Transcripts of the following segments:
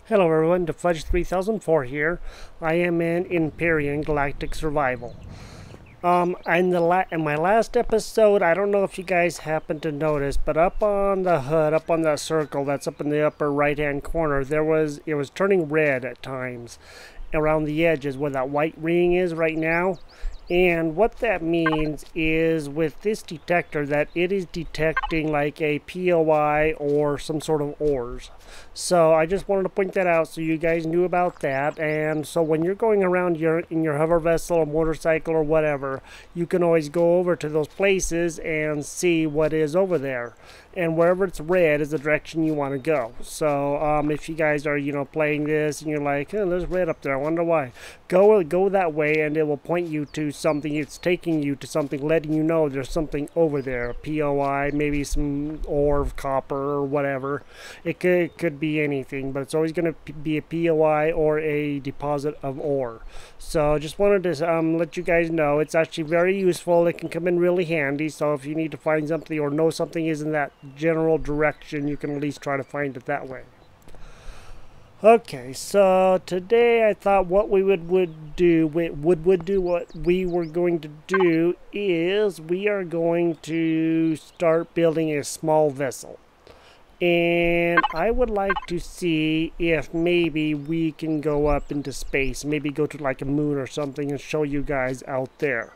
Hello everyone, Fudge 3004 here. I am in Empyrion Galactic Survival. In my last episode, I don't know if you guys happened to notice, but up on the HUD, up on that circle that's up in the upper right-hand corner, it was turning red at times around the edges where that white ring is right now. And what that means is with this detector that it is detecting like a POI or some sort of ores. So I just wanted to point that out so you guys knew about that. And so when you're going around in your hover vessel or motorcycle or whatever, you can always go over to those places and see what is over there. And wherever it's red is the direction you want to go. So if you guys are, playing this and you're like, oh, there's red up there, I wonder why. Go that way and it will point you to something. It's taking you to something, letting you know there's something over there. POI, maybe some ore of copper or whatever. It could be anything, but it's always going to be a POI or a deposit of ore. So just wanted to let you guys know it's actually very useful. It can come in really handy. So if you need to find something or know something is in that general direction, you can at least try to find it that way. Okay, so today I thought what we what we were going to do is we are going to start building a small vessel. And I would like to see if maybe we can go up into space, maybe go to like a moon or something and show you guys out there.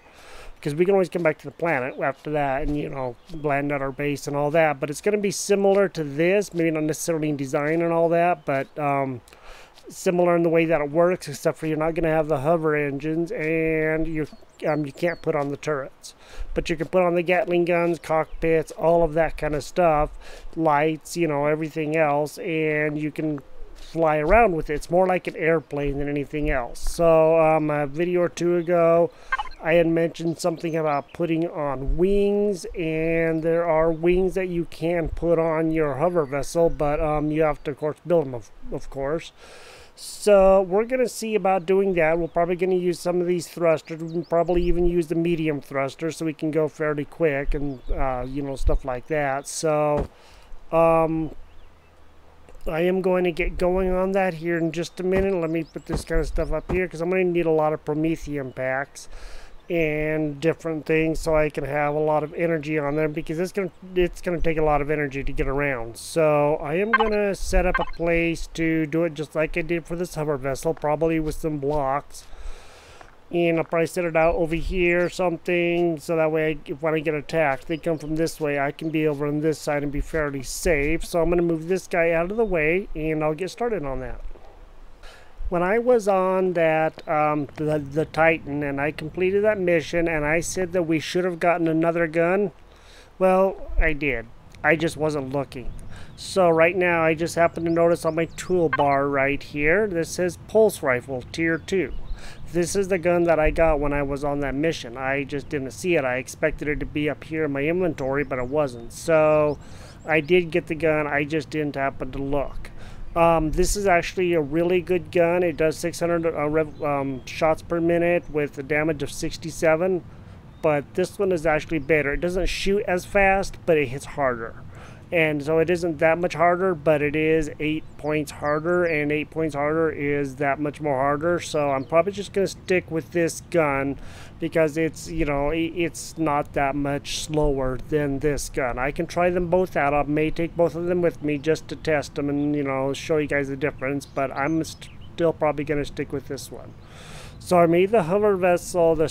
Because we can always come back to the planet after that and, land at our base and all that. But it's going to be similar to this, maybe not necessarily in design and all that, but similar in the way that it works, except for you're not going to have the hover engines and you can't put on the turrets. But you can put on the Gatling guns, cockpits, all of that kind of stuff, lights, everything else, and you can fly around with it. It's more like an airplane than anything else. So a video or two ago, I had mentioned something about putting on wings, and there are wings that you can put on your hover vessel, but you have to, of course, build them, of course. So we're going to see about doing that. We're probably going to use some of these thrusters. We can probably even use the medium thruster so we can go fairly quick and, stuff like that. So I am going to get going on that here in just a minute. Let me put this kind of stuff up here because I'm going to need a lot of Prometheum packs and different things so I can have a lot of energy on there because it's gonna take a lot of energy to get around. So I am gonna set up a place to do it just like I did for this hover vessel, probably with some blocks, and I'll probably set it out over here or something so that way when I get attacked they come from this way, I can be over on this side and be fairly safe. So I'm gonna move this guy out of the way and I'll get started on that. When I was on that, the Titan, and I completed that mission, and I said that we should have gotten another gun, well, I did. I just wasn't looking. So right now, I just happened to notice on my toolbar right here, this says Pulse Rifle Tier 2. This is the gun that I got when I was on that mission. I just didn't see it. I expected it to be up here in my inventory, but it wasn't. So I did get the gun, I just didn't happen to look. This is actually a really good gun. It does 600 shots per minute with a damage of 67, but this one is actually better. It doesn't shoot as fast, but it hits harder. And so it isn't that much harder, but it is 8 points harder, and 8 points harder is that much more harder. So I'm probably just going to stick with this gun because it's, it's not that much slower than this gun. I can try them both out. I may take both of them with me just to test them and, show you guys the difference, but I'm still probably going to stick with this one. So I made the hover vessel, the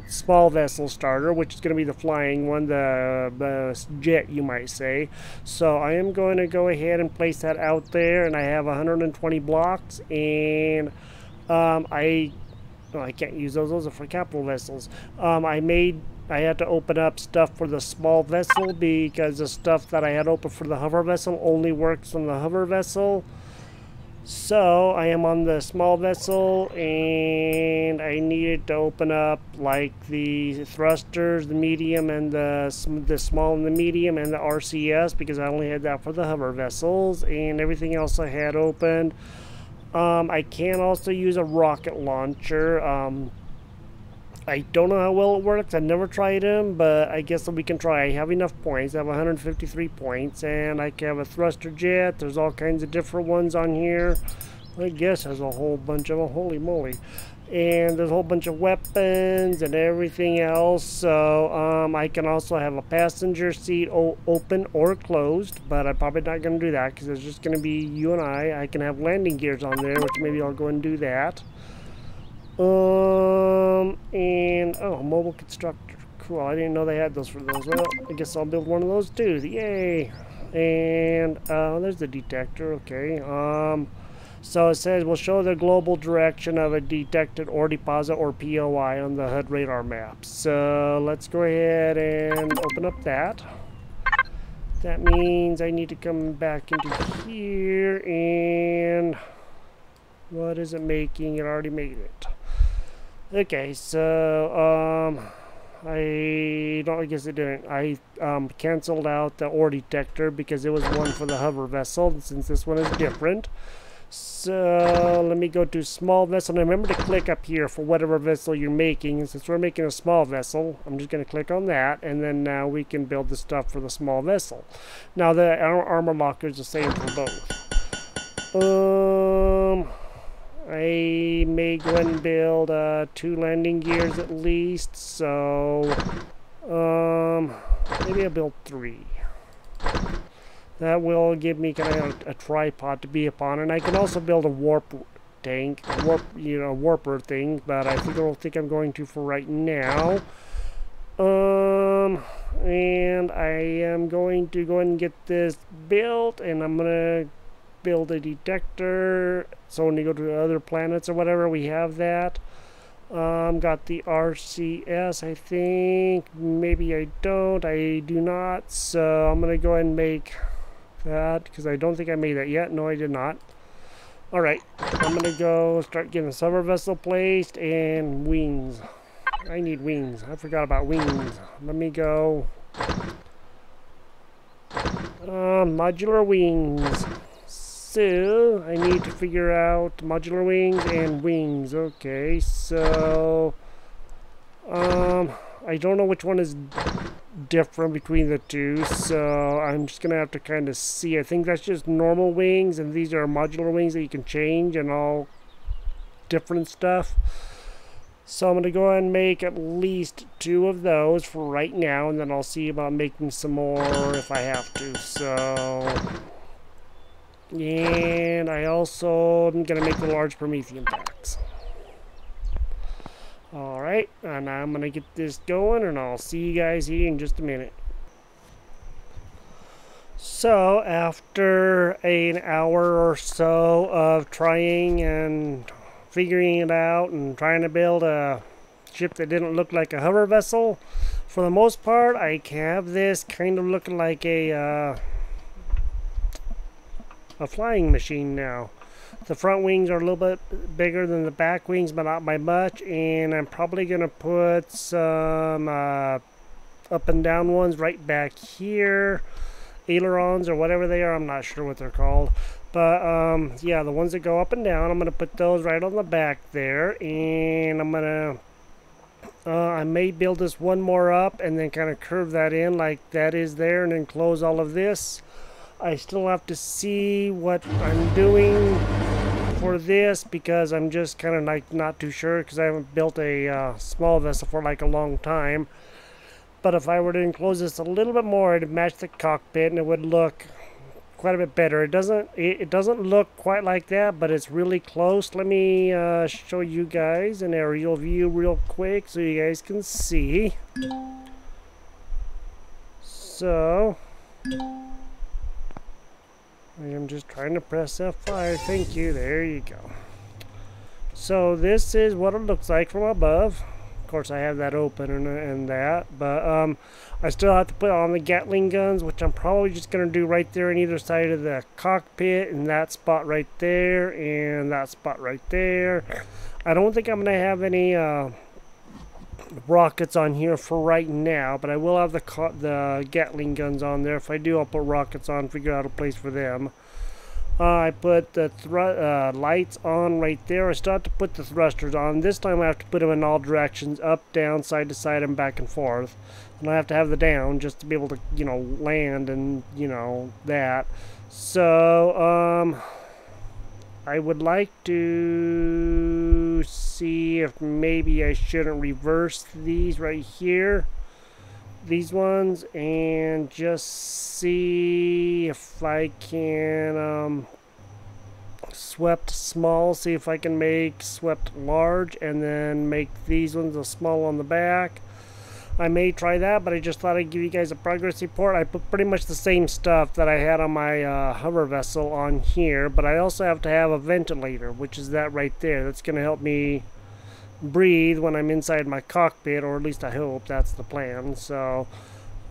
small vessel starter, which is going to be the flying one, the jet, you might say. So I am going to go ahead and place that out there, and I have 120 blocks, and I can't use those. Those are for capital vessels. I had to open up stuff for the small vessel because the stuff that I had open for the hover vessel only works on the hover vessel. So I am on the small vessel and I needed to open up like the thrusters, the medium and the small and the medium and the RCS because I only had that for the hover vessels, and everything else I had opened. I can also use a rocket launcher. I don't know how well it works. I've never tried them, but I guess that we can try. I have enough points. I have 153 points, and I can have a thruster jet. There's all kinds of different ones on here. I guess there's a whole bunch of them. Holy moly. And there's a whole bunch of weapons and everything else. So I can also have a passenger seat open or closed, but I'm probably not going to do that because it's just going to be you and I. I can have landing gears on there, which maybe I'll go and do that. And oh, mobile constructor. Cool. I didn't know they had those for those. Well, I guess I'll build one of those too. Yay! And there's the detector. Okay. So it says we'll show the global direction of a detected ore deposit or POI on the HUD radar map. So let's go ahead and open up that. That means I need to come back into here, and what is it making? It already made it. Okay, so I guess it didn't. I canceled out the ore detector because it was one for the hover vessel, since this one is different. So let me go to small vessel, and remember to click up here for whatever vessel you're making. And since we're making a small vessel, I'm just going to click on that, and then now we can build the stuff for the small vessel. Now the armor locker is the same for both. I may go ahead and build 2 landing gears at least, so maybe I'll build 3. That will give me kind of a tripod to be upon, and I can also build a warp tank, warper thing, but I don't think I'm going to for right now. And I am going to go ahead and get this built, and I'm gonna build a detector, so when you go to other planets or whatever, we have that. Got the RCS, I think. Maybe I don't. I do not. So I'm gonna go ahead and make that, because I don't think I made that yet. No, I did not. Alright, I'm gonna go start getting the summer vessel placed and wings. I need wings. I forgot about wings. Let me go. Modular wings. So I need to figure out modular wings and wings. Okay, so I don't know which one is different between the two, so I'm just gonna have to kind of see. I think that's just normal wings, and these are modular wings that you can change and all different stuff. So I'm gonna go ahead and make at least 2 of those for right now, and then I'll see about making some more if I have to. So, and I also am gonna make the large Promethean packs. Alright, and I'm gonna get this going, and I'll see you guys here in just a minute. So after an hour or so of trying and figuring it out and trying to build a ship that didn't look like a hover vessel, for the most part I have this kind of looking like a flying machine now. The front wings are a little bit bigger than the back wings, but not by much, and I'm probably going to put some up and down ones right back here, ailerons or whatever they are. I'm not sure what they're called, but yeah, the ones that go up and down, I'm going to put those right on the back there, and I'm going to I may build this one more up and then kind of curve that in like that is there, and then close all of this. I still have to see what I'm doing for this, because I'm just kind of like not too sure, because I haven't built a small vessel for like a long time. But if I were to enclose this a little bit more, it'd match the cockpit and it would look quite a bit better. It doesn't look quite like that, but it's really close. Let me show you guys an aerial view real quick so you guys can see. So I am just trying to press F5. Thank you. There you go. So this is what it looks like from above. Of course, I have that open and that, but I still have to put on the Gatling guns, which I'm probably just going to do right there on either side of the cockpit, and that spot right there, and that spot right there. I don't think I'm going to have any rockets on here for right now, but I will have the Gatling guns on there. If I do, I'll put rockets on, figure out a place for them. I put the lights on right there. I still have to put the thrusters on. This time I have to put them in all directions, up, down, side to side, and back and forth. And I have to have the down just to be able to, land and, that. So, I would like to see if maybe I shouldn't reverse these right here. These ones, and just see if I can swept small, see if I can make swept large, and then make these ones a small on the back. I may try that, but I just thought I'd give you guys a progress report. I put pretty much the same stuff that I had on my hover vessel on here, but I also have to have a ventilator, which is that right there. That's going to help me breathe when I'm inside my cockpit, or at least I hope that's the plan. So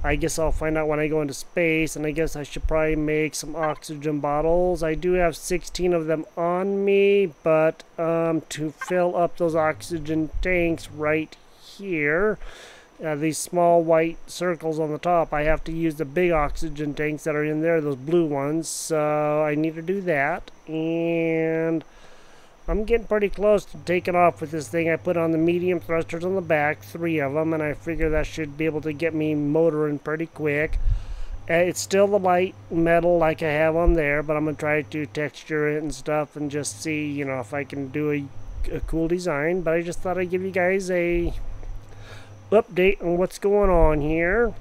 I guess I'll find out when I go into space, and I guess I should probably make some oxygen bottles. I do have 16 of them on me, but to fill up those oxygen tanks right here, these small white circles on the top, I have to use the big oxygen tanks that are in there, those blue ones. So I need to do that, and I'm getting pretty close to taking off with this thing. I put on the medium thrusters on the back, 3 of them, and I figure that should be able to get me motoring pretty quick. It's still the light metal like I have on there, but I'm going to try to texture it and stuff and just see, if I can do a cool design. But I just thought I'd give you guys a update on what's going on here.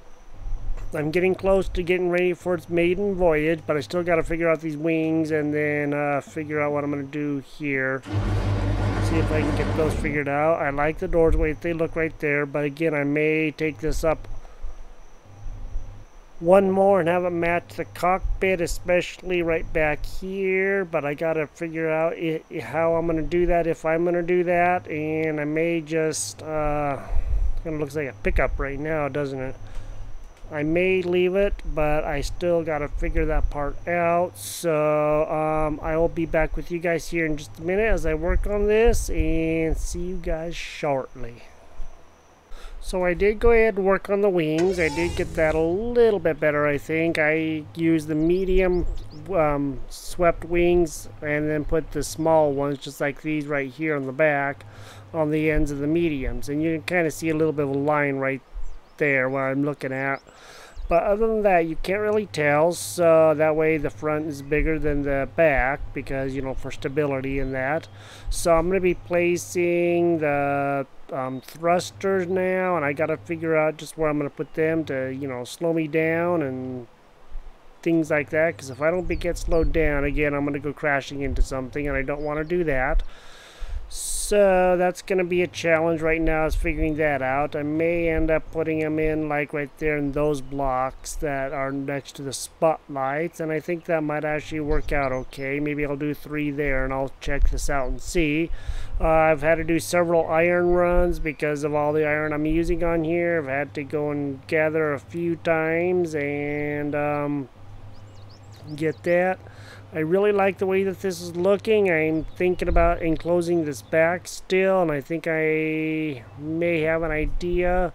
I'm getting close to getting ready for its maiden voyage, but I still got to figure out these wings and then figure out what I'm going to do here. See if I can get those figured out. I like the doors the way they look right there, but again, I may take this up one more and have it match the cockpit, especially right back here. But I got to figure out how I'm going to do that, if I'm going to do that, and I may just kind of looks like a pickup right now, doesn't it? I may leave it, but I still got to figure that part out. So I will be back with you guys here in just a minute as I work on this, and see you guys shortly. So I did go ahead and work on the wings. I did get that a little bit better, I think. I used the medium swept wings and then put the small ones, just like these right here on the back, on the ends of the mediums. And you can kind of see a little bit of a line right there where I'm looking at. But other than that, you can't really tell, so that way the front is bigger than the back, because, for stability and that. So I'm going to be placing the thrusters now, and I got to figure out just where I'm going to put them to, slow me down and things like that, because if I don't get slowed down, again, I'm going to go crashing into something, and I don't want to do that. So that's going to be a challenge right now, is figuring that out. I may end up putting them in like right there in those blocks that are next to the spotlights, and I think that might actually work out okay. Maybe I'll do 3 there, and I'll check this out and see. I've had to do several iron runs because of all the iron I'm using on here. I've had to go and gather a few times and get that. I really like the way that this is looking. I'm thinking about enclosing this back still, and I think I may have an idea,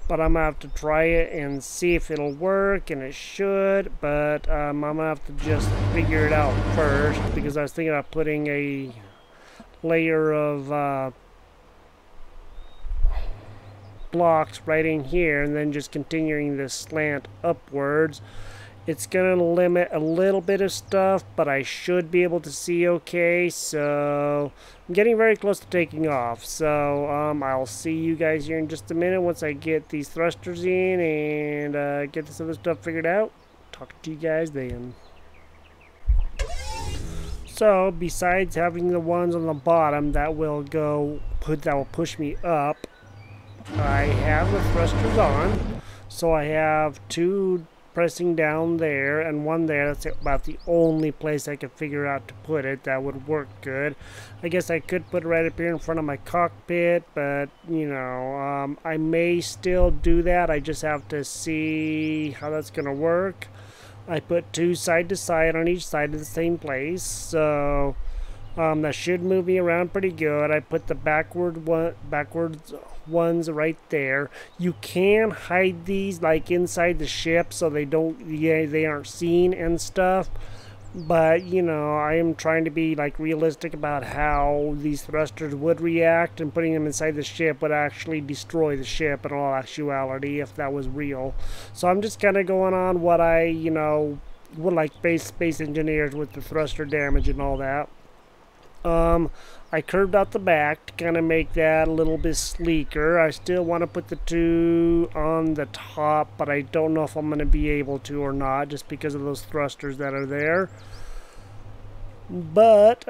but I'm gonna have to try it and see if it'll work, and it should, but I'm gonna have to just figure it out first, because I was thinking about putting a layer of blocks right in here and then just continuing this slant upwards. It's going to limit a little bit of stuff, but I should be able to see okay. So I'm getting very close to taking off. So I'll see you guys here in just a minute once I get these thrusters in and get this other stuff figured out. Talk to you guys then. So besides having the ones on the bottom that will push me up, I have the thrusters on. So I have 2 pressing down there and 1 there. That's about the only place I could figure out to put it that would work good. I guess I could put it right up here in front of my cockpit, but I may still do that. I just have to see how that's gonna work. I put 2 side to side on each side of the same place, so that should move me around pretty good. I put the backwards ones right there. You can hide these like inside the ship so they aren't seen and stuff, But, you know, I am trying to be like realistic about how these thrusters would react, and putting them inside the ship would actually destroy the ship in all actuality if that was real. So I'm just kind of going on what I, you know, would like space engineers with the thruster damage and all that. I curved out the back to kind of make that a little bit sleeker. I still want to put the two on the top, but I don't know if I'm going to be able to or not, just because of those thrusters that are there. But,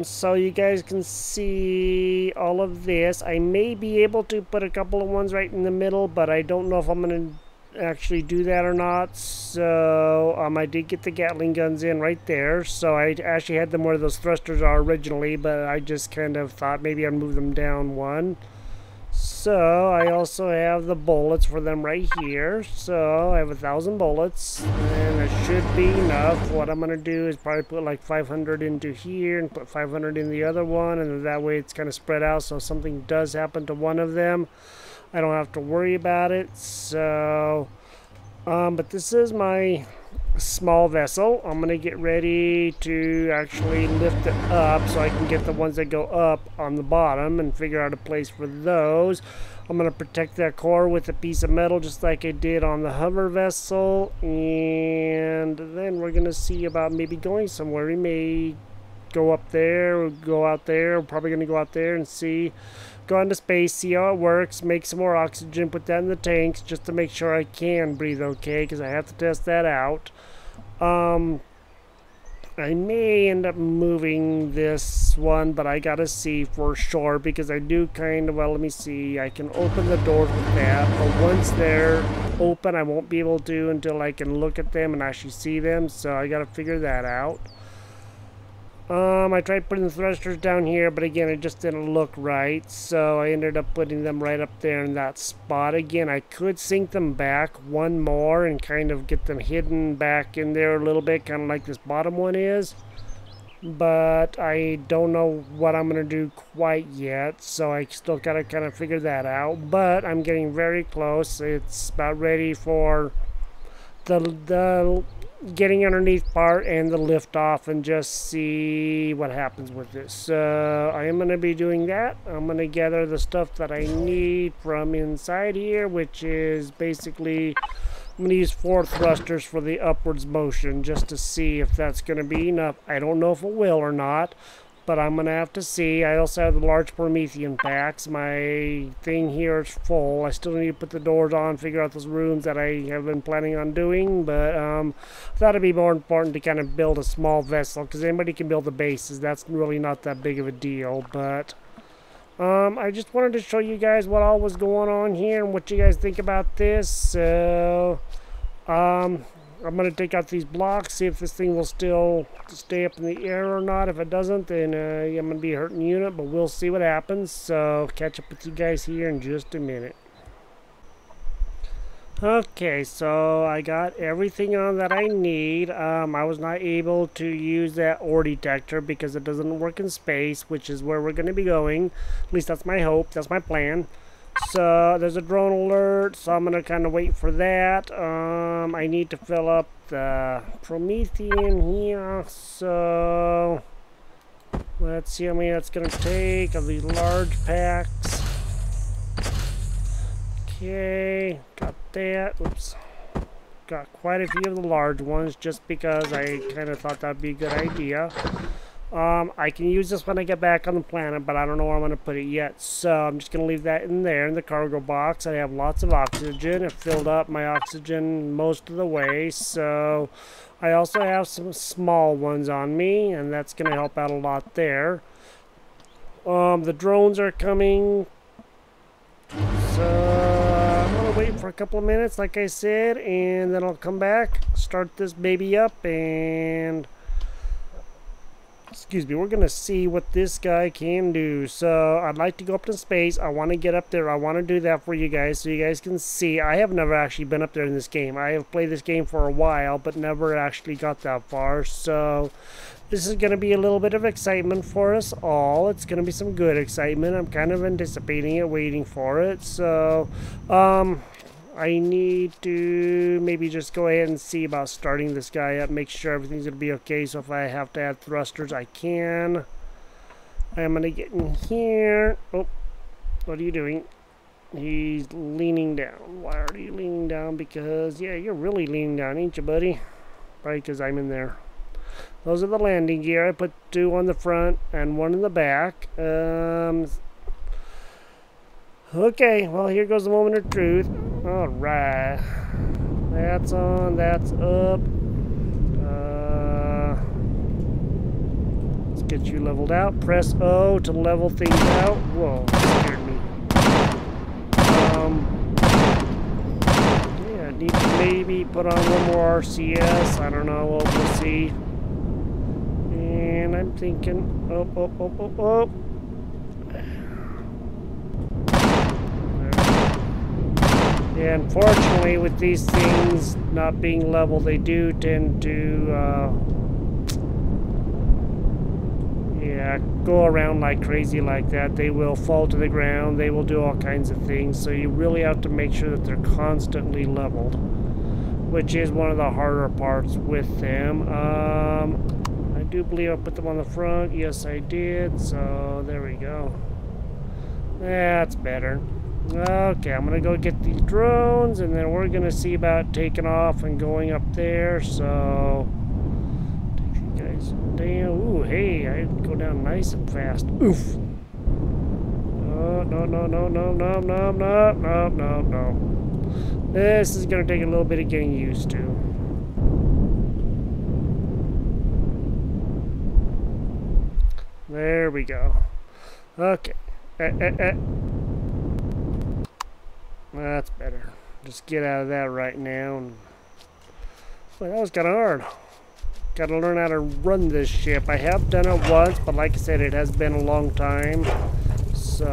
so you guys can see all of this. I may be able to put a couple of ones right in the middle, but I don't know if I'm going to actually do that or not. So I did get the Gatling guns in right there, so I actually had them where those thrusters are originally, but I just kind of thought maybe I'd move them down one. So I also have the bullets for them right here, so I have 1,000 bullets, and it should be enough. What I'm gonna do is probably put like 500 into here and put 500 in the other one, and that way it's kind of spread out, so if something does happen to one of them, I don't have to worry about it. So, but this is my small vessel. I'm going to get ready to actually lift it up so I can get the ones that go up on the bottom and figure out a place for those. I'm going to protect that core with a piece of metal just like I did on the hover vessel. And then we're going to see about maybe going somewhere. We may go up there or go out there. We're probably going to go out there and see. Go into space, see how it works, make some more oxygen, put that in the tanks just to make sure I can breathe okay, because I have to test that out. I may end up moving this one, but I gotta see for sure, because I do kind of, well, let me see, I can open the doors with that, but once they're open, I won't be able to until I can look at them and actually see them, so I gotta figure that out. I tried putting the thrusters down here, but again, it just didn't look right, so I ended up putting them right up there in that spot. Again, I could sink them back one more and kind of get them hidden back in there a little bit, kind of like this bottom one is, but I don't know what I'm going to do quite yet, so I still gotta kind of figure that out, but I'm getting very close. It's about ready for the getting underneath part and the lift off, and just see what happens with this. So I am going to be doing that. I'm going to gather the stuff that I need from inside here, which is basically, I'm going to use 4 thrusters for the upwards motion just to see if that's going to be enough. I don't know if it will or not, but I'm going to have to see. I also have the large Promethean packs. My thing here is full. I still need to put the doors on, figure out those rooms that I have been planning on doing, but I thought it'd be more important to kind of build a small vessel, because anybody can build the bases. That's really not that big of a deal, but I just wanted to show you guys what all was going on here and what you guys think about this. So I'm going to take out these blocks, see if this thing will still stay up in the air or not. If it doesn't, then I'm going to be hurting the unit, but we'll see what happens. So catch up with you guys here in just a minute. Okay, so I got everything on that I need. I was not able to use that ore detector because it doesn't work in space, which is where we're going to be going. At least that's my hope, that's my plan. So there's a drone alert, so I'm going to kind of wait for that. I need to fill up the Promethean here, so let's see how many that's going to take of these large packs. Okay, got that. Oops. Got quite a few of the large ones just because I kind of thought that'd be a good idea. I can use this when I get back on the planet, but I don't know where I'm going to put it yet. So I'm just going to leave that in there in the cargo box. I have lots of oxygen. It filled up my oxygen most of the way. So I also have some small ones on me, and that's going to help out a lot there. The drones are coming. So I'm going to wait for a couple of minutes, like I said, and then I'll come back, start this baby up, and excuse me, we're going to see what this guy can do. So I'd like to go up to space. I want to get up there. I want to do that for you guys so you guys can see. I have never actually been up there in this game. I have played this game for a while, but never actually got that far. So this is going to be a little bit of excitement for us all. It's going to be some good excitement. I'm kind of anticipating it, waiting for it. So I need to maybe just go ahead and see about starting this guy up, make sure everything's going to be okay. So if I have to add thrusters, I can. I'm going to get in here. Oh, what are you doing? He's leaning down. Why are you leaning down? Because, yeah, you're really leaning down, ain't you, buddy? Right, because I'm in there. Those are the landing gear. I put 2 on the front and 1 in the back. Okay, well, here goes the moment of truth. All right. That's on, that's up. Let's get you leveled out. Press O to level things out. Whoa, that scared me. Yeah, need to maybe put on 1 more RCS. I don't know, we'll see. And I'm thinking, oh. Yeah, unfortunately, with these things not being level, they do tend to, go around like crazy like that. They will fall to the ground. They will do all kinds of things. So you really have to make sure that they're constantly leveled, which is one of the harder parts with them. I do believe I put them on the front. Yes, I did. So there we go. That's better. Okay, I'm gonna go get these drones, and then we're gonna see about taking off and going up there. So, take you guys down. Ooh, hey, I go down nice and fast. Oof. No. This is gonna take a little bit of getting used to. There we go. Okay. That's better. Just get out of that right now. Well, that was kind of hard. Got to learn how to run this ship. I have done it once, but like I said, it has been a long time. So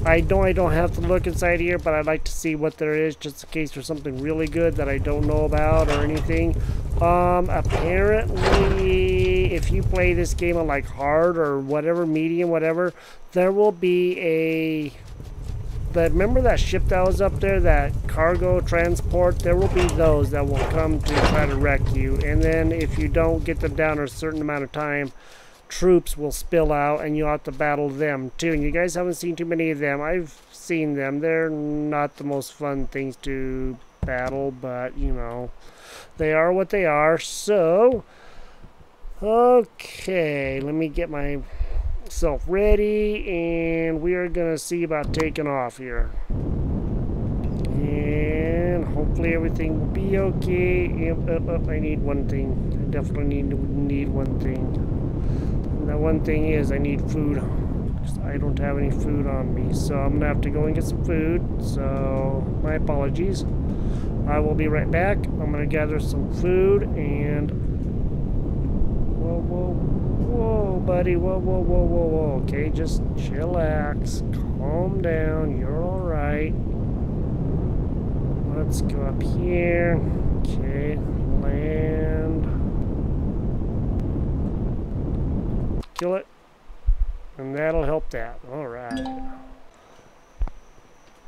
I don't have to look inside here, but I'd like to see what there is, just in case there's something really good that I don't know about or anything. Apparently, if you play this game on like hard or whatever, medium, whatever, there will be a... remember that ship that was up there, that cargo transport? There will be those that will come to try to wreck you. And then if you don't get them down a certain amount of time, troops will spill out and you'll have to battle them too. And you guys haven't seen too many of them. I've seen them. They're not the most fun things to battle, but you know, they are what they are. So, okay, let me get myself ready, and we are gonna see about taking off here, and hopefully everything will be okay. I need one thing. I definitely need one thing, and that one thing is I need food. I don't have any food on me, so I'm gonna have to go and get some food. So my apologies. I will be right back. I'm gonna gather some food, and whoa, buddy, whoa. Okay, just chillax, calm down, you're all right. Let's go up here. Okay, land. Kill it, and that'll help that. All right.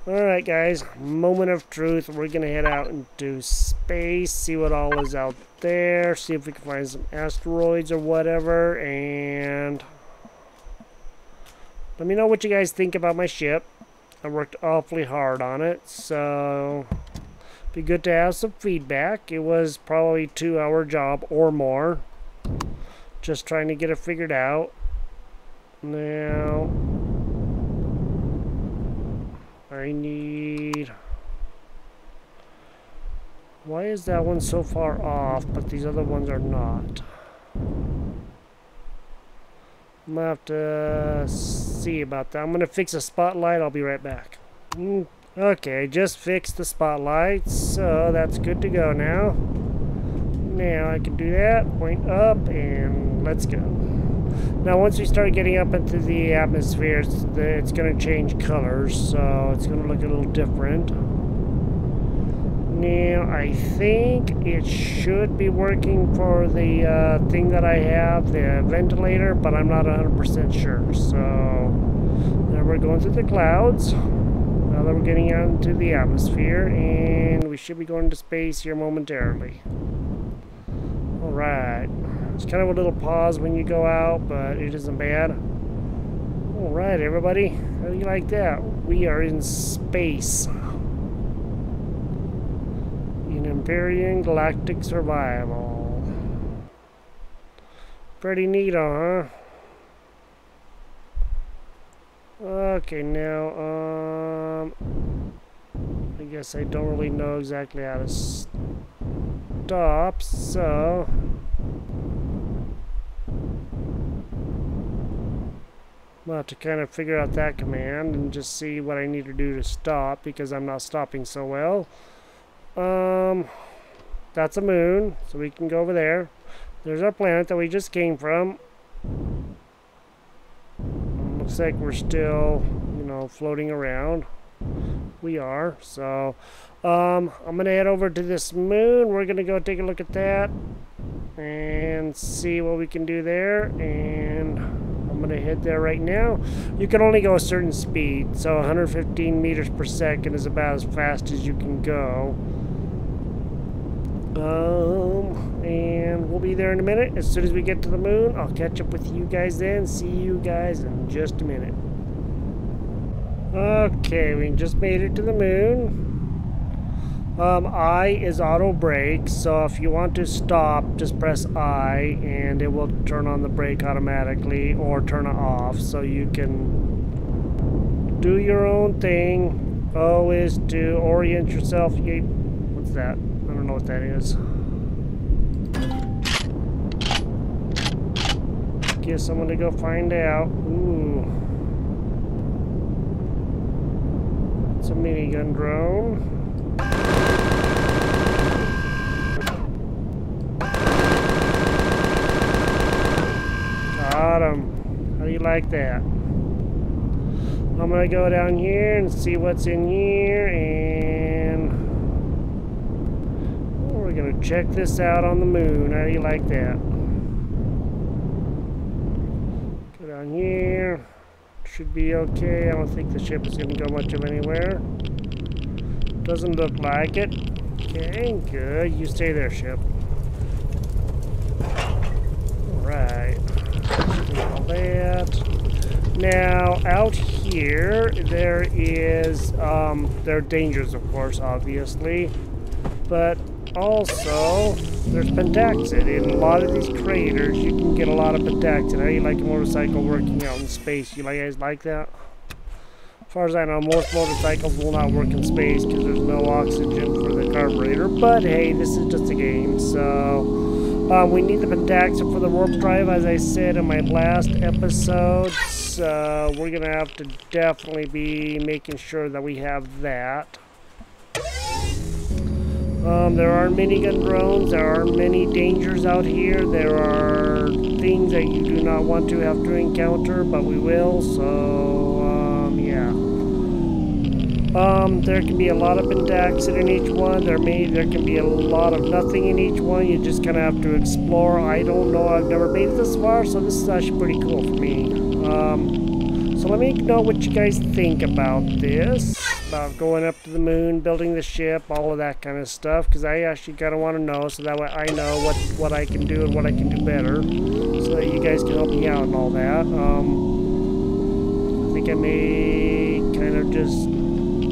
All right, guys, moment of truth. We're gonna head out into space, see what all is out there, see if we can find some asteroids or whatever, and let me know what you guys think about my ship. I worked awfully hard on it, so be good to have some feedback. It was probably a 2-hour job or more, just trying to get it figured out. Now I need... Why is that one so far off, but these other ones are not? I'm gonna have to see about that. I'm gonna fix a spotlight. I'll be right back. Okay, just fixed the spotlight, so that's good to go now. Now I can do that. Point up, and let's go. Now, once we start getting up into the atmosphere, it's going to change colors, so it's going to look a little different. Now, I think it should be working for the thing that I have, the ventilator, but I'm not 100% sure. So, now we're going through the clouds. Now that we're getting out into the atmosphere, and we should be going into space here momentarily. Alright. It's kind of a little pause when you go out, but it isn't bad. Alright, everybody. How do you like that? We are in space. In Empyrion galactic survival. Pretty neat, huh? Okay, now, I guess I don't really know exactly how to stop, so I'll have to kind of figure out that command and just see what I need to do to stop, because I'm not stopping so well. That's a moon, so we can go over there. There's our planet that we just came from. Looks like we're still, you know, floating around. We are, so I'm gonna head over to this moon. We're gonna go take a look at that and see what we can do there, and I'm gonna head there right now. You can only go a certain speed, so 115 meters per second is about as fast as you can go. And we'll be there in a minute. As soon as we get to the moon, I'll catch up with you guys then. See you guys in just a minute. Okay, we just made it to the moon. I is auto brake, so if you want to stop, just press I and it will turn on the brake automatically, or turn it off, so you can do your own thing. O is to orient yourself. What's that? I don't know what that is. Guess I'm gonna go find out. Ooh. It's a minigun drone. Got him. How do you like that? I'm gonna go down here and see what's in here, and we're gonna check this out on the moon. How do you like that? Go down here. Should be okay. I don't think the ship is gonna go much of anywhere. Doesn't look like it. Okay, good. You stay there, ship. Alright. All that. Now, out here, there are dangers, of course, obviously. But also, there's pentaxid. In a lot of these craters, you can get a lot of pentaxid. How do you like a motorcycle working out in space? You guys like that? As far as I know, most motorcycles will not work in space because there's no oxygen for the carburetor. But hey, this is just a game, so we need the pentaxid for the warp drive, as I said in my last episode. So we're gonna have to definitely be making sure that we have that. There are minigun drones. There are many dangers out here. There are things that you do not want to have to encounter, but we will. So yeah. There can be a lot of pentaxid in each one. There can be a lot of nothing in each one. You just kind of have to explore. I don't know. I've never made it this far, so this is actually pretty cool for me. So let me know what you guys think about this, about going up to the moon, building the ship, all of that kind of stuff, because I actually kind of want to know, so that way I know what I can do and what I can do better, so that you guys can help me out and all that. I think I may kind of just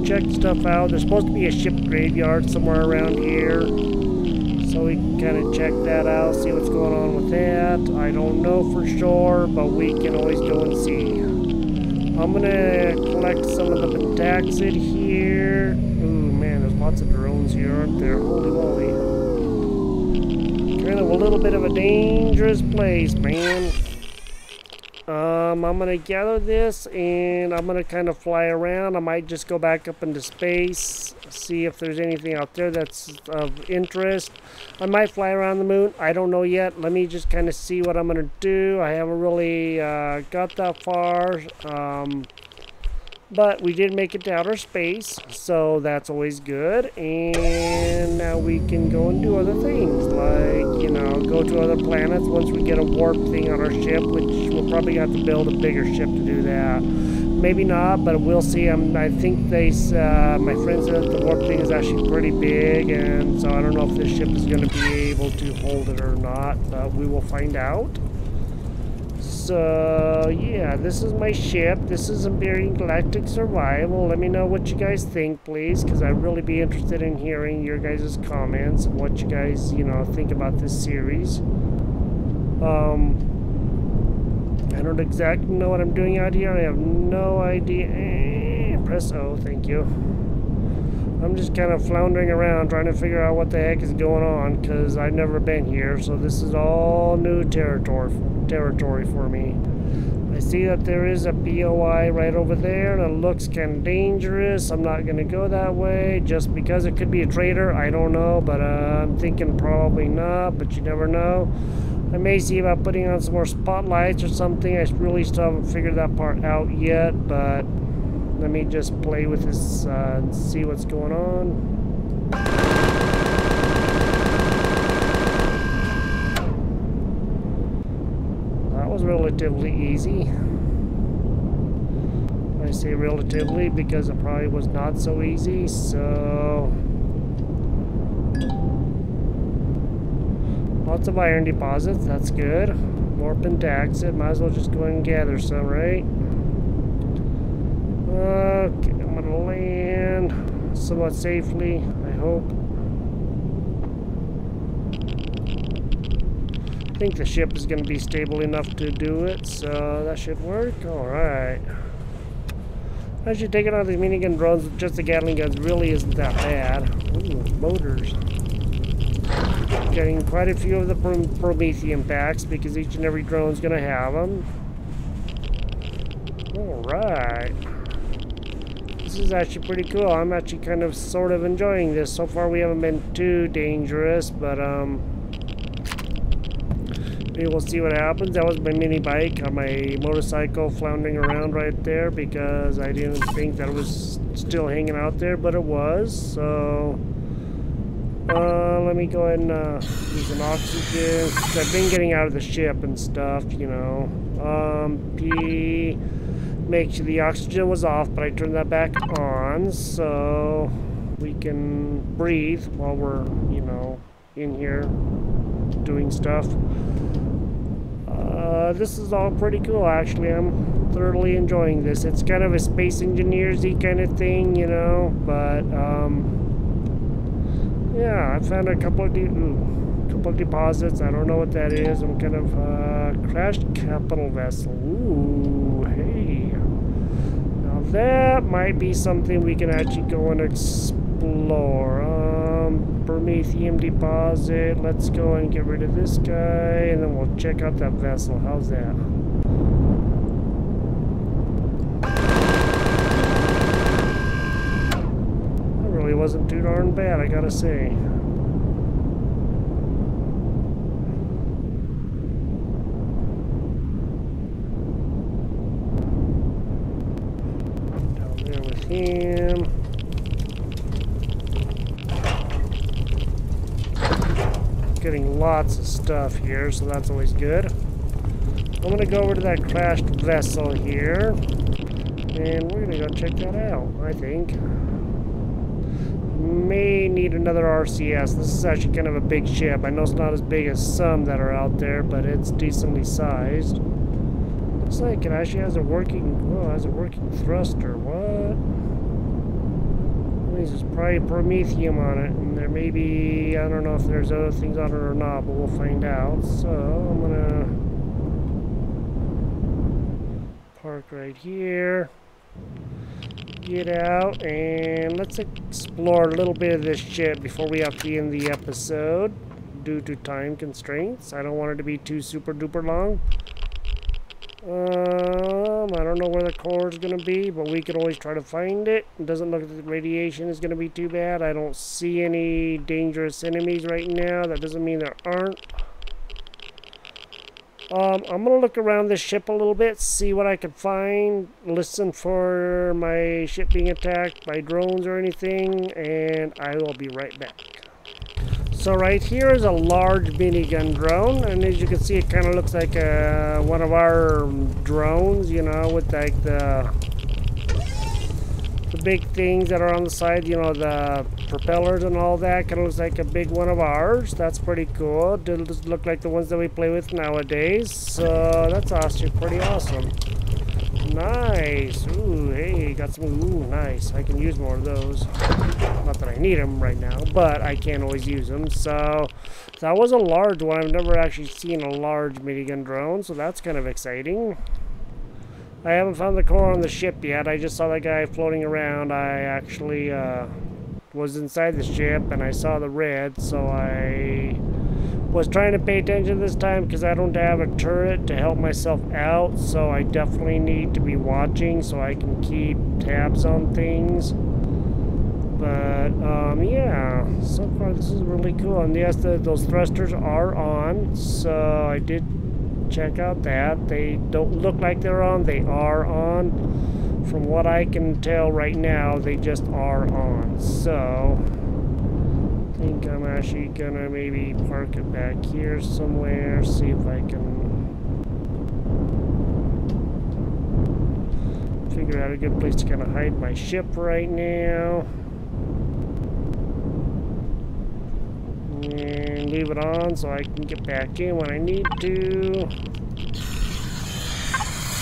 check stuff out. There's supposed to be a ship graveyard somewhere around here, so we can kind of check that out, see what's going on with that. I don't know for sure, but we can always go and see. I'm gonna collect some of the pentaxid here. Ooh, man, there's lots of drones here, aren't there? Holy moly. Kind of a little bit of a dangerous place, man. I'm gonna gather this and I'm gonna kind of fly around. I might just go back up into space, see if there's anything out there that's of interest. I might fly around the moon. I don't know yet. Let me just kind of see what I'm gonna do. I haven't really got that far. But we did make it to outer space, so that's always good. And now we can go and do other things, like, you know, go to other planets once we get a warp thing on our ship, which we'll probably have to build a bigger ship to do that. Maybe not, but we'll see. I think my friend said the warp thing is actually pretty big, and so I don't know if this ship is going to be able to hold it or not, but we will find out. So, yeah, this is my ship. This is Empyrion Galactic Survival. Let me know what you guys think, please, because I'd really be interested in hearing your guys' comments and what you guys, think about this series. I don't exactly know what I'm doing out here. I have no idea. Press O, thank you. I'm just kind of floundering around trying to figure out what the heck is going on because I've never been here, so this is all new territory for me. I see that there is a POI right over there and it looks kind of dangerous. I'm not going to go that way just because it could be a traitor. I don't know, but I'm thinking probably not, but you never know. I may see about putting on some more spotlights or something. I really still haven't figured that part out yet, but let me just play with this and see what's going on. That was relatively easy. I say relatively because it probably was not so easy, so... Lots of iron deposits, that's good. More pentaxid, might as well just go and gather some, right? Okay, I'm gonna land somewhat safely, I hope. I think the ship is gonna be stable enough to do it, so that should work. Alright. Actually, taking out these minigun drones with just the Gatling guns really isn't that bad. Ooh, motors. Getting quite a few of the Prometheum packs because each and every drone is going to have them. Alright. This is actually pretty cool. I'm actually kind of sort of enjoying this. So far we haven't been too dangerous, but maybe we'll see what happens. That was my mini bike on my motorcycle floundering around right there because I didn't think that it was still hanging out there, but it was. So... let me go ahead and use an oxygen. I've been getting out of the ship and stuff, P. Make sure the oxygen was off, but I turned that back on so we can breathe while we're, in here doing stuff. This is all pretty cool, actually. I'm thoroughly enjoying this. It's kind of a Space Engineers-y kind of thing, but, yeah, I found a couple of deposits. I don't know what that is. I'm kind of crashed capital vessel. Ooh, hey. Now that might be something we can actually go and explore. Prometheum deposit. Let's go and get rid of this guy, and then we'll check out that vessel. How's that? Wasn't too darn bad, I gotta say. Down there with him. Getting lots of stuff here, so that's always good. I'm gonna go over to that crashed vessel here, and we're gonna go check that out, I think. May need another RCS. This is actually kind of a big ship. I know it's not as big as some that are out there, but it's decently sized. Looks like it actually has a working, thruster. What? This is probably Prometheum on it, and there may be, I don't know if there's other things on it or not, but we'll find out. So I'm gonna park right here. Get out and let's explore a little bit of this ship before we have to end the episode due to time constraints. I don't want it to be too super duper long. I don't know where the core is going to be, but we could always try to find it. It doesn't look like the radiation is going to be too bad. I don't see any dangerous enemies right now. That doesn't mean there aren't. I'm going to look around this ship a little bit, see what I can find, listen for my ship being attacked by drones or anything, and I will be right back. So right here is a large minigun drone, and as you can see, it kind of looks like one of our drones, with like the big things that are on the side, you know, the propellers and all that, kind of looks like a big one of ours. That's pretty cool. Doesn't look like the ones that we play with nowadays. So that's actually pretty awesome. Nice. Ooh, hey, got some. Ooh, nice. I can use more of those. Not that I need them right now, but I can always use them. So that was a large one. I've never actually seen a large minigun drone, so that's kind of exciting. I haven't found the core on the ship yet. I just saw that guy floating around. I actually was inside the ship and I saw the red, so I was trying to pay attention this time because I don't have a turret to help myself out, so I definitely need to be watching so I can keep tabs on things. But yeah, so far this is really cool. And yes, those thrusters are on, so I did check out that. They don't look like they're on, they are on. From what I can tell right now, they just are on. So I think I'm actually gonna maybe park it back here somewhere, see if I can figure out a good place to kind of hide my ship right now. And leave it on so I can get back in when I need to.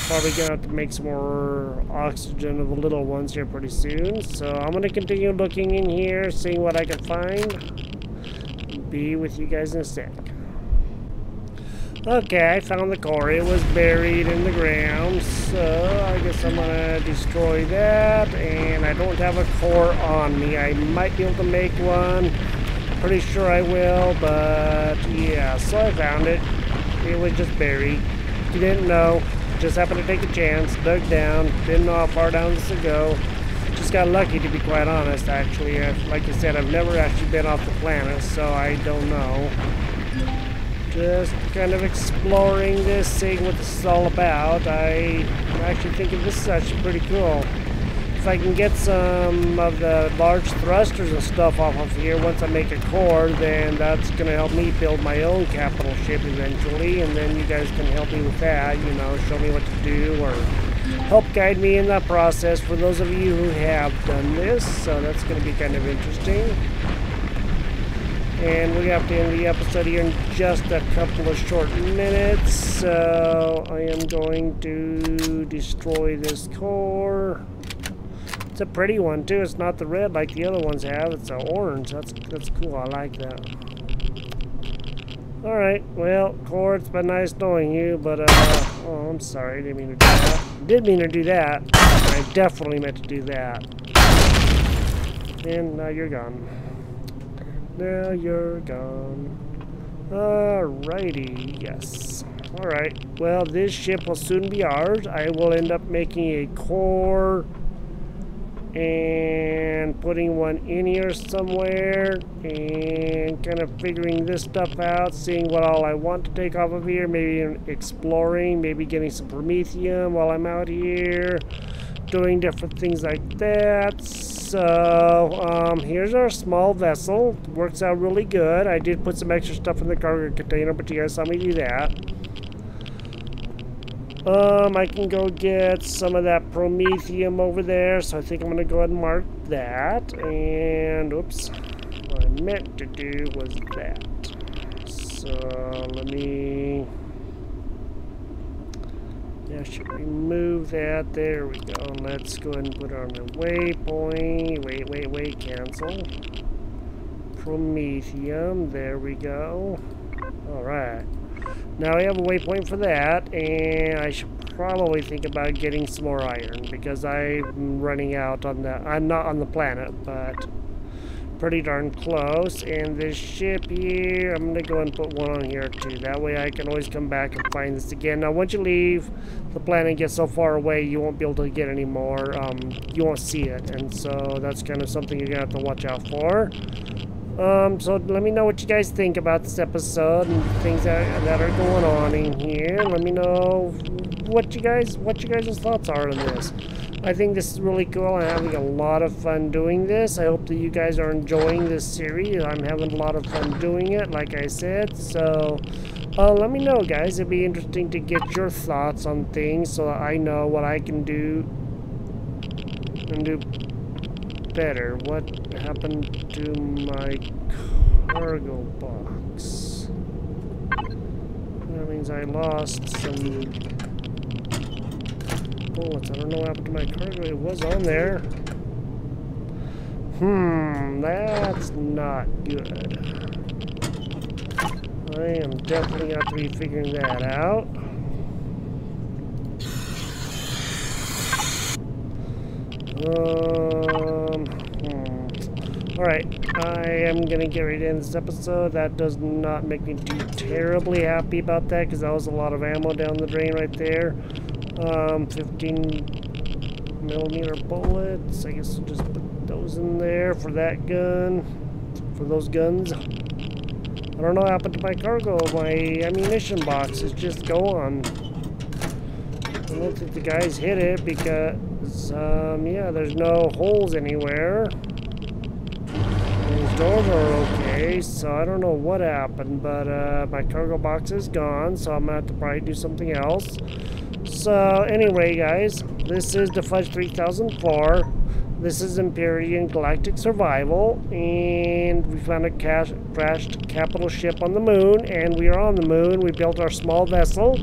Probably gonna have to make some more oxygen of the little ones here pretty soon. So I'm gonna continue looking in here, seeing what I can find. Be with you guys in a sec. Okay, I found the core. It was buried in the ground, so I guess I'm gonna destroy that. And I don't have a core on me. I might be able to make one. Pretty sure I will, but yeah, so I found it. It was just buried. You didn't know. Just happened to take a chance. Dug down. Didn't know how far down this to go. Just got lucky, to be quite honest, actually. Like I said, I've never actually been off the planet, so I don't know. Just kind of exploring this, seeing what this is all about. I'm actually thinking this is actually pretty cool. If I can get some of the large thrusters and stuff off of here once I make a core, then that's going to help me build my own capital ship eventually, and then you guys can help me with that, you know, show me what to do or help guide me in that process for those of you who have done this. So that's going to be kind of interesting. And we have to end the episode here in just a couple of short minutes, so I am going to destroy this core. It's a pretty one too. It's not the red like the other ones have. It's an orange. That's cool. I like that. All right. Well, core, it's been nice knowing you, but oh, I'm sorry. I didn't mean to do that. Did mean to do that. I definitely meant to do that. And now you're gone. Now you're gone. Alrighty. Yes. All right. Well, this ship will soon be ours. I will end up making a core and putting one in here somewhere and kind of figuring this stuff out, seeing what all I want to take off of here, maybe exploring, maybe getting some promethium while I'm out here, doing different things like that. So here's our small vessel. Works out really good. I did put some extra stuff in the cargo container, but you guys saw me do that. I can go get some of that promethium over there, so I think I'm gonna go ahead and mark that. And oops, what I meant to do was that. So let me should remove that. There we go. Let's go ahead and put it on the waypoint. Wait, cancel. Promethium, there we go. Alright. Now we have a waypoint for that, and I should probably think about getting some more iron because I'm running out on the, I'm not on the planet, but pretty darn close. And this ship here, I'm gonna go and put one on here too. That way I can always come back and find this again. Now once you leave the planet and get so far away, you won't be able to get any more. You won't see it, and so that's kind of something you're gonna have to watch out for. So let me know what you guys think about this episode and things that are going on in here. Let me know what you guys' thoughts are on this. I think this is really cool. I'm having a lot of fun doing this. I hope that you guys are enjoying this series. I'm having a lot of fun doing it, like I said. So let me know, guys. It'd be interesting to get your thoughts on things so that I know what I can do and do better. What happened to my cargo box? That means I lost some bullets. I don't know what happened to my cargo. It was on there. That's not good. I am definitely going to be figuring that out. Alright, I am going to get right in this episode. That does not make me too terribly happy about that, because that was a lot of ammo down the drain right there. 15mm bullets. I guess we'll just put those in there for that gun. For those guns. I don't know what happened to my cargo. My ammunition box is just gone. I don't think the guys hit it because, yeah, there's no holes anywhere. These doors are okay, so I don't know what happened, but my cargo box is gone, so I'm gonna have to probably do something else. So anyway, guys, this is the Fudge 3004. This is Empyrion Galactic Survival, and we found a crashed capital ship on the moon, and we are on the moon. We built our small vessel,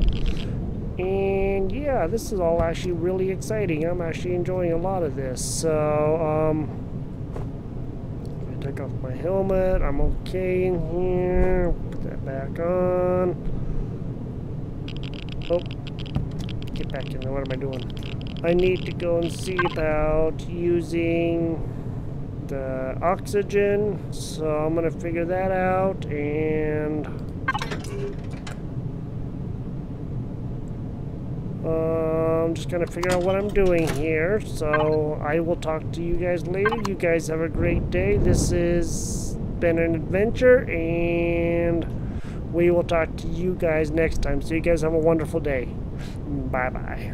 and yeah, this is all actually really exciting. I'm actually enjoying a lot of this. So, I take off my helmet. I'm okay in here. Put that back on. Oh, get back in there. What am I doing? I need to go and see about using the oxygen, so I'm gonna figure that out, and I'm just gonna figure out what I'm doing here. So I will talk to you guys later. You guys have a great day. This has been an adventure, and we will talk to you guys next time. So you guys have a wonderful day. Bye bye.